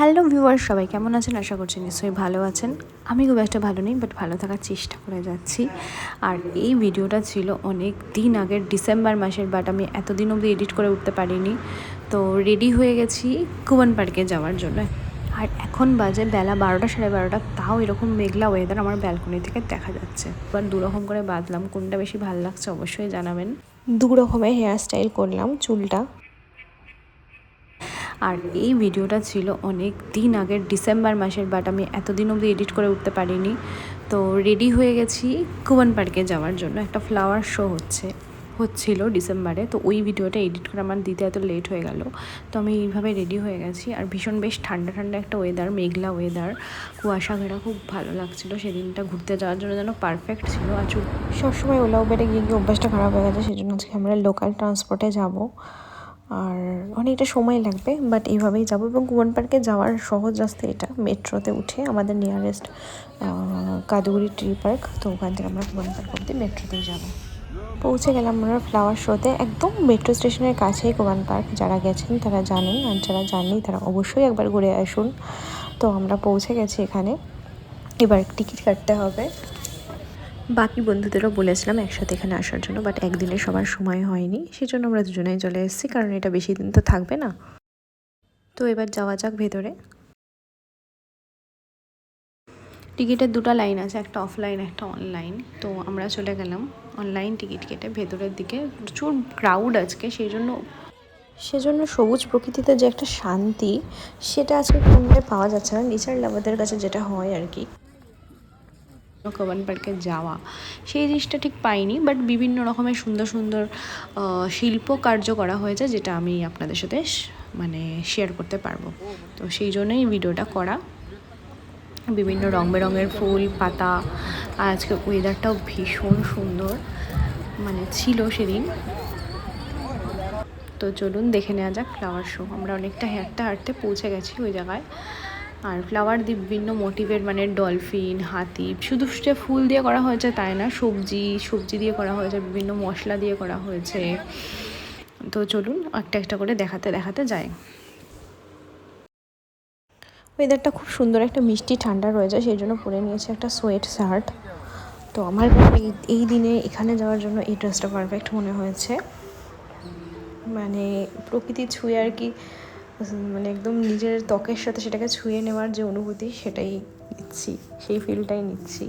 Hello viewers, সবাই কেমন আছেন? আশা করছি নিশ্চয়ই ভালো আছেন। আমি খুব একটা ভালো নেই, বাট ভালো থাকার চেষ্টা করে যাচ্ছি। আর এই ভিডিওটা ছিল অনেক দিন আগের, ডিসেম্বর মাসের, বাট আমি এতদিন অবধি এডিট করে উঠতে পারিনি। তো রেডি হয়ে গেছি কুবন পার্কে যাওয়ার জন্য। আর এখন বাজে বেলা 12টা, 12:30, তাও এরকম মেঘলা ওয়েদার আমার ব্যালকনি থেকে দেখা যাচ্ছে। এবার দুরকম করে বাঁধলাম, কোনটা বেশি ভালো লাগছে অবশ্যই জানাবেন। দু রকমের হেয়ার স্টাইল করলাম চুলটা। আর এই ভিডিওটা ছিল অনেক দিন আগের, ডিসেম্বর মাসের, বাট আমি এতদিন অবধি এডিট করে উঠতে পারিনি। তো রেডি হয়ে গেছি কুবন পার্কে যাওয়ার জন্য। একটা ফ্লাওয়ার শো হচ্ছিল ডিসেম্বরে, তো ওই ভিডিওটা এডিট করে আমার দিতে এত লেট হয়ে গেল। তো আমি এইভাবে রেডি হয়ে গেছি। আর ভীষণ বেশ ঠান্ডা ঠান্ডা একটা ওয়েদার, মেঘলা ওয়েদার, কুয়াশা ঘেরা, খুব ভালো লাগছিলো। সেদিনটা ঘুরতে যাওয়ার জন্য যেন পারফেক্ট ছিল। আর সবসময় ওলা উবেরে গিয়ে অভ্যাসটা খারাপ হয়ে গেছে, সেই জন্য আজকে আমরা লোকাল ট্রান্সপোর্টে যাব। আর অনেকটা সময় লাগবে, বাট এইভাবেই যাবো। এবং কুবন পার্কে যাওয়ার সহজ রাস্তা এটা, মেট্রোতে উঠে আমাদের নিয়ারেস্ট কাদুগুড়ি ট্রি পার্ক, তো ওখান থেকে আমরা কুবন পার্ক অব্দি মেট্রোতেই যাবো। পৌঁছে গেলাম আমরা ফ্লাওয়ার শোতে, একদম মেট্রো স্টেশনের কাছেই কুবন পার্ক। যারা গেছেন তারা জানেন, আর যারা জানেনি তারা অবশ্যই একবার ঘুরে আসুন। তো আমরা পৌঁছে গেছি এখানে, এবার টিকিট কাটতে হবে। বাকি বন্ধুদেরও বলেছিলাম একসাথে এখানে আসার জন্য, বাট একদিনে সবার সময় হয়নি, সেই জন্য আমরা দুজনেই চলে এসেছি, কারণ এটা বেশি দিন তো থাকবে না। তো এবার যাওয়া যাক ভেতরে। টিকিটের দুটো লাইন আছে, একটা অফলাইন একটা অনলাইন। তো আমরা চলে গেলাম অনলাইন টিকিট কেটে ভেতরের দিকে। প্রচুর ক্রাউড আজকে, সেজন্য সবুজ প্রকৃতিতে যে একটা শান্তি, সেটা আজকে কোনোটাই পাওয়া যাচ্ছে না নেচার লাভারদের কাছে, যেটা হয় আর কি। কুবন পার্কে যাওয়া সেই জিনিসটা ঠিক পাইনি, বাট বিভিন্ন রকমের সুন্দর সুন্দর শিল্প কার্য করা হয়েছে, যেটা আমি আপনাদের সাথে শেয়ার করতে পারবো। তো সেই জন্যই ভিডিওটা করা। বিভিন্ন রং বেরঙের ফুল পাতা, আর আজকে ওয়েদারটাও ভীষণ সুন্দর ছিল সেদিন। তো চলুন দেখে নেওয়া যাক ফ্লাওয়ার শো। আমরা অনেকটা হাঁটতে হাঁটতে পৌঁছে গেছি ওই জায়গায়। আর ফ্লাওয়ার বিভিন্ন মোটিভের, ডলফিন, হাতি, শুধু যে ফুল দিয়ে করা হয়েছে তাই না, সবজি দিয়ে করা হয়েছে, বিভিন্ন মশলা দিয়ে করা হয়েছে। তো চলুন একটা একটা করে দেখাতে দেখাতে যাই। ওয়েদারটা খুব সুন্দর, একটা মিষ্টি ঠান্ডা রয়েছে, সেই জন্য পরে নিয়েছি একটা সোয়েট শার্ট। তো আমার এই দিনে এখানে যাওয়ার জন্য এই ড্রেসটা পারফেক্ট মনে হয়েছে। প্রকৃতি ছুঁয়ে আর কি, একদম নিজের ত্বকের সাথে সেটাকে ছুঁয়ে নেওয়ার যে অনুভূতি, সেটাই নিচ্ছি, সেই ফিলটাই নিচ্ছি।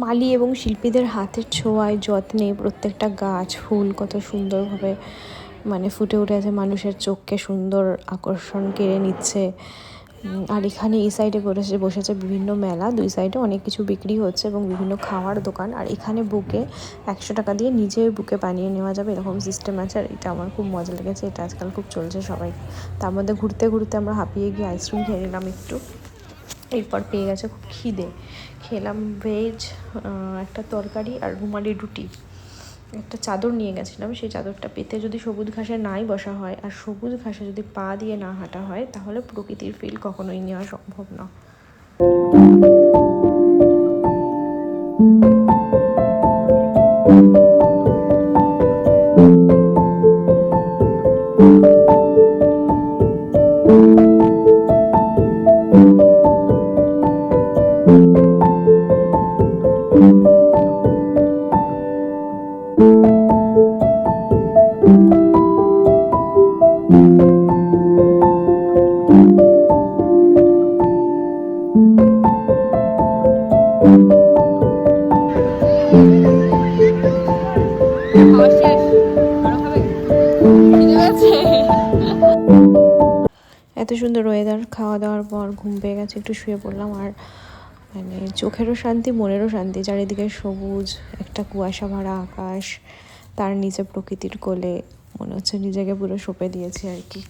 মালি এবং শিল্পীদের হাতের ছোঁয়ায়, যত্নে প্রত্যেকটা গাছ ফুল কত সুন্দরভাবে ফুটে উঠেছে, মানুষের চোখকে সুন্দর আকর্ষণ কেড়ে নিচ্ছে। আর এখানে এই সাইডে বসেছে বিভিন্ন মেলা, দুই সাইডে অনেক কিছু বিক্রি হচ্ছে এবং বিভিন্ন খাওয়ার দোকান। আর এখানে বুকে 100 টাকা দিয়ে নিজের বুকে বানিয়ে নেওয়া যাবে, এরকম সিস্টেম আছে। আর এটা আমার খুব মজা লেগেছে, এটা আজকাল খুব চলছে সবাই। তার মধ্যে ঘুরতে ঘুরতে আমরা হাঁপিয়ে গিয়ে আইসক্রিম খেয়ে নিলাম একটু। এরপর পেয়ে গেছে খুব খিদে, খেলাম ভেজ একটা তরকারি আর রুমালি রুটি। একটা চাদর নিয়ে গেছিলাম, সেই চাদরটা পেতে যদি সবুজ ঘাসে নাই বসা হয় আর সবুজ ঘাসে যদি পা দিয়ে না হাঁটা হয়, তাহলে প্রকৃতির ফিল কখনোই নেওয়া সম্ভব না। এত সুন্দর ওয়েদার, খাওয়া দাওয়ার পর ঘুম পেয়ে গেছে, একটু শুয়ে পড়লাম। আর মানে চোখেরও শান্তি, মনেরও শান্তি। চারিদিকে সবুজ, একটা কুয়াশা ভরা আকাশ, তার নিচে প্রকৃতির কোলে মনে হচ্ছে নিজেকে পুরো সঁপে দিয়েছি আর কি।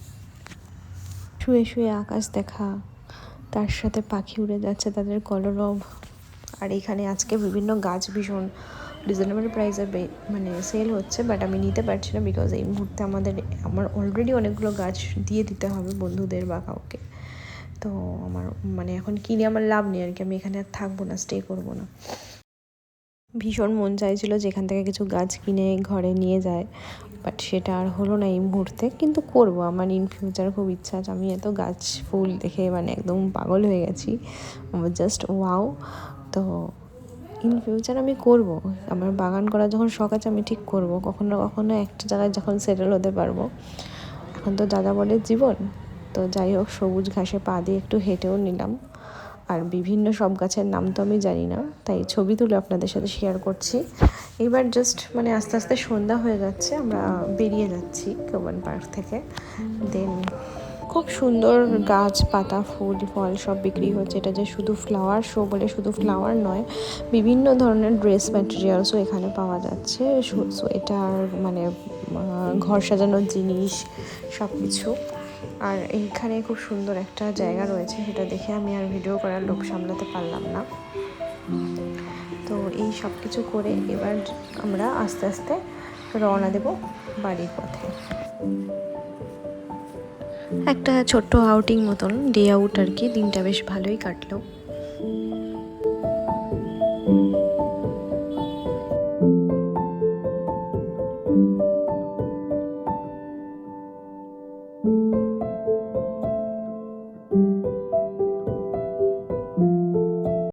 শুয়ে শুয়ে আকাশ দেখা, তার সাথে পাখি উড়ে যাচ্ছে, তাদের কলরব। আর এখানে আজকে বিভিন্ন গাছ ভীষণ রিজনেবল প্রাইসে মানে সেল হচ্ছে, বাট আমি নিতে পারছি না বিকজ এই মুহূর্তে আমার অলরেডি অনেকগুলো গাছ দিয়ে দিতে হবে বন্ধুদের বা কাউকে। তো আমার মানে এখন কিনে আমার লাভ নেই আর কি, আমি এখানে আর থাকবো না, স্টে করবো না। ভীষণ মন চাইছিল যেখান থেকে কিছু গাছ কিনে ঘরে নিয়ে যায়, বাট সেটা আর হলো না এই মুহূর্তে। কিন্তু করব, আমার ইন ফিউচার খুব ইচ্ছা আছে। আমি এত গাছ ফুল দেখে মানে একদম পাগল হয়ে গেছি, আমার জাস্ট ওয়াও। তো ইন ফিউচার আমি করব, আমার বাগান করার যখন শখ আছে আমি ঠিক করব, কখনো না কখনো একটা জায়গায় যখন সেটেল হতে পারবো। এখন তো যাযাবরের জীবন। তো যাই হোক, সবুজ ঘাসে পা দিয়ে একটু হেঁটেও নিলাম। আর বিভিন্ন সব গাছের নাম তো আমি জানি না, তাই ছবি তুলে আপনাদের সাথে শেয়ার করছি। এবার জাস্ট মানে আস্তে আস্তে সন্ধ্যা হয়ে যাচ্ছে, আমরা বেরিয়ে যাচ্ছি কাব্বান পার্ক থেকে। দেন খুব সুন্দর গাছ, পাতা, ফুল, ফল সব বিক্রি হচ্ছে। এটা যে শুধু ফ্লাওয়ার শো বলে শুধু ফ্লাওয়ার নয়, বিভিন্ন ধরনের ড্রেস ম্যাটেরিয়ালসও এখানে পাওয়া যাচ্ছে। সোয়েটার, মানে ঘর সাজানোর জিনিস, সব কিছু। আর এইখানে খুব সুন্দর একটা জায়গা রয়েছে, সেটা দেখে আমি আর ভিডিও করার লোভ সামলাতে পারলাম না। তো এই সব কিছু করে এবার আমরা আস্তে আস্তে রওনা দেব বাড়ির পথে। একটা ছোট্ট আউটিং মতন, ডে আউট আর কি। দিনটা বেশ ভালোই কাটলো।